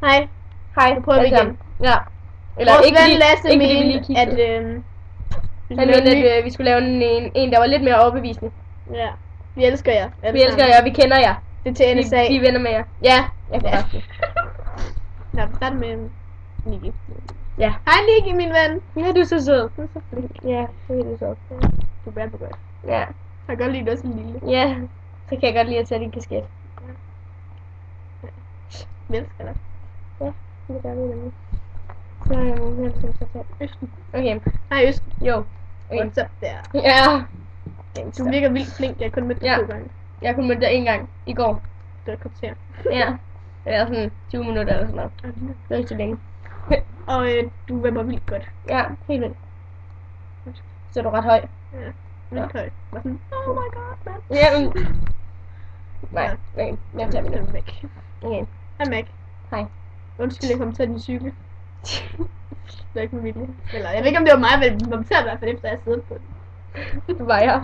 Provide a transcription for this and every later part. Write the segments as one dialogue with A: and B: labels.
A: Hej.
B: Hej,
A: Nu prøver vi igen.
B: Ja. Eller
A: Vores
B: ikke
A: ven
B: fordi,
A: Lasse
B: ikke fordi vi lige
A: mente,
B: kiggede.
A: at
B: Han mente, at vi skulle lave en, der var lidt mere overbevisende.
A: Ja, vi elsker jer.
B: Vi elsker jer, vi kender jer.
A: Det er til NSA.
B: Vi er venner med jer. Ja, jeg kan
A: Ja.
B: godt.
A: Nå, vi starter med Niki.
B: Ja.
A: Hej Niki, min ven.
B: Ja, du er så sød.
A: Du er så flink.
B: Ja, det er det så.
A: Du er på godt.
B: Ja.
A: Jeg kan godt lide, du er så lille.
B: Ja, så kan jeg godt lide at tage din kasket.
A: Vi elsker dig.
B: Ja, det gør vi nemlig. Så hvem skal vi så tage?
A: Østen.
B: Okay.
A: Hej Østen.
B: Jo. Okay.
A: What's up der?
B: Ja.
A: Du virker vildt flink. Jeg har kun mødt dig 2 gange.
B: Jeg har kun mødt dig 1 gang i går.
A: Det er et kvarter.
B: Ja. Det er sådan 20 minutter eller sådan noget. Det er ikke så længe.
A: Og du vipper vildt godt.
B: Ja, helt vildt. Så er du ret høj.
A: Ja, vildt højt. Var sådan, oh my god, man.
B: Ja, men... Nej, okay. Jeg tager min
A: den
B: nu.
A: væk.
B: Okay.
A: Hej Mac.
B: Hej.
A: Undskyld, jeg kom til din cykel. Det er ikke med vilje. Eller, jeg ved ikke, om det var mig, men man tager i hvert fald efter, jeg sidder på den.
B: Du var jeg.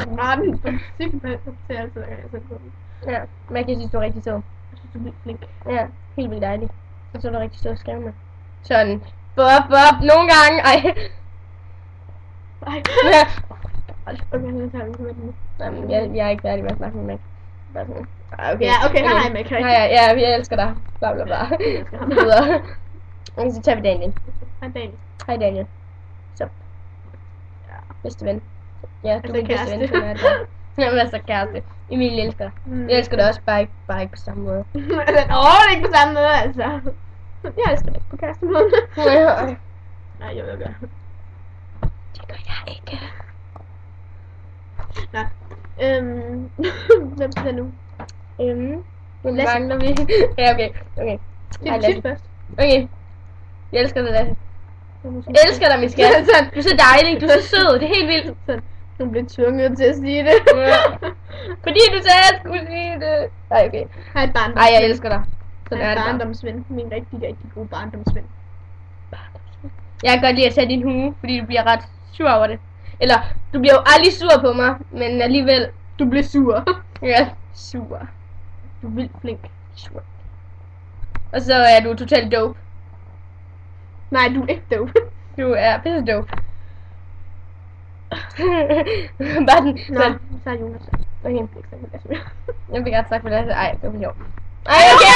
A: Nej, den på cykel på til altid, hver gang jeg sidder på den.
B: Ja, men jeg synes, du er rigtig sød.
A: Jeg synes, du er vildt flink.
B: Ja, helt vildt dejligt. Og så er du rigtig sød at skrive med. Sådan. Bop, nogle gange. Ej.
A: Ej.
B: Ja.
A: Okay, så tager vi på den.
B: Jamen, jeg er ikke færdig med at snakke med Mac. Bare sådan. Okay.
A: Ja, okay, hej Mac.
B: Ja, vi elsker dig. Bla bla bla.
A: Jeg elsker ham.
B: Videre. Og så tager vi Daniel.
A: Hej Daniel.
B: Hej Daniel. Så. Bedste ven. Ja, du
A: Altså
B: er bedste ven.
A: kæreste.
B: Sådan er det. Jamen altså kæreste. Emil elsker dig. Jeg elsker dig også bare ikke på samme måde.
A: Åh, ikke på samme måde, altså. Jeg elsker dig på kærestemåden. Nej, jeg gør.
B: Det gør jeg ikke.
A: Nå. Hvem skal nu?
B: Hvem
A: Lasse.
B: mangler vi? Ja, okay.
A: Det
B: Hej,
A: er
B: Lasse.
A: dit først.
B: Okay. Jeg elsker dig, Lasse. Jeg elsker dig, min skat. Du er så dejlig. Du er så sød. Det er helt vildt.
A: Sådan. Nu bliver tvunget til at sige det.
B: Ja. Fordi du sagde, at jeg skulle sige det. Nej, okay.
A: Hej et barndomsven.
B: Ej, jeg elsker dig. Sådan
A: Hej
B: er
A: et
B: det bare.
A: barndomsven. Min rigtig gode barndomsven.
B: Jeg kan godt lide at tage din hue, fordi du bliver ret sur over det. Eller, du bliver jo aldrig sur på mig, men alligevel,
A: Du bliver sur.
B: ja, sur.
A: Du er vildt flink.
B: Sur. Og så er du totalt dope.
A: Nej, du er ikke dope.
B: Du er pisse dope. Bare den,
A: Nå,
B: sådan.
A: så er Jonas.
B: Okay. Jeg fik ret sagt for det. Ej, det var sjovt. Ej,
A: Okay,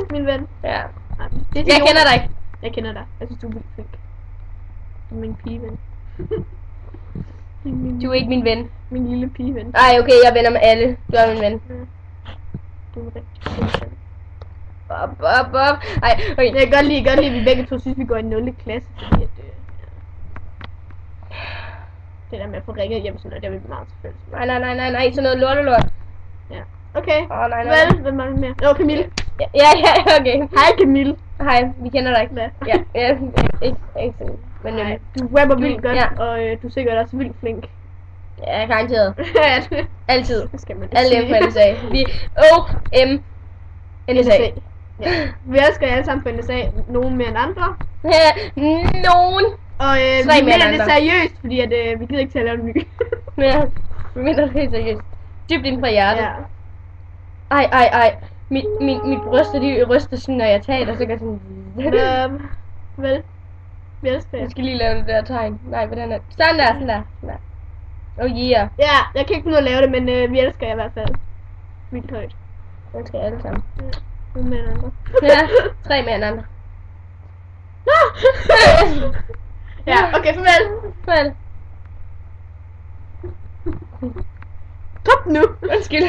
B: okay.
A: min ven.
B: Ja.
A: Nej, det er til
B: Jeg
A: Jonas.
B: kender dig ikke.
A: Jeg kender dig. Jeg synes, du er vildt flink. Du er min pigeven.
B: Du er ikke min ven.
A: Min lille pigeven.
B: Ej, okay, jeg er venner med alle. Du er min ven.
A: Du er en rigtig flink ven.
B: Bop. Ej, okay.
A: Jeg kan godt lide, at vi begge to synes, vi går i 0. klasse, fordi at, det der med at få ringet hjem, sådan noget, der vil vi meget selvfølgelig.
B: Nej, sådan noget lort.
A: Ja. Okay.
B: Nej.
A: Vel, hvem er der mere? Nå, Camille.
B: Ja, okay.
A: Hej, Camille.
B: Hej, vi kender dig ikke.
A: Hvad?
B: Ja, ikke sådan. Men
A: Nej, du rapper vildt godt,
B: ja.
A: og du er sikkert også vildt flink.
B: Ja, garanteret.
A: Ja, det
B: Altid.
A: skal man
B: Alle
A: sige.
B: dem på NSA. Vi NSA.
A: Ja. Vi elsker alle sammen på NSA, nogen mere end andre.
B: Ja, nogen.
A: Og
B: Tre
A: vi
B: mere end
A: mener det
B: andre.
A: seriøst, fordi at, vi gider ikke til at lave en ny.
B: Ja, vi mener det helt seriøst. Dybt ind fra hjertet.
A: Ja.
B: Ej. Mit bryst, de ryster sådan, når jeg taler, så kan jeg sådan...
A: Vel, vi elsker jer.
B: Jeg skal lige lave det der tegn. Nej, hvordan er det? Sådan der. Oh yeah.
A: Ja, jeg kan ikke finde ud af at lave det, men vi elsker jer i hvert fald. Vildt højt.
B: Den skal alle sammen.
A: Nogen mere end andre.
B: Ja, 3 mere end andre.
A: Ja, okay, farvel.
B: Farvel.
A: Top nu.
B: Undskyld.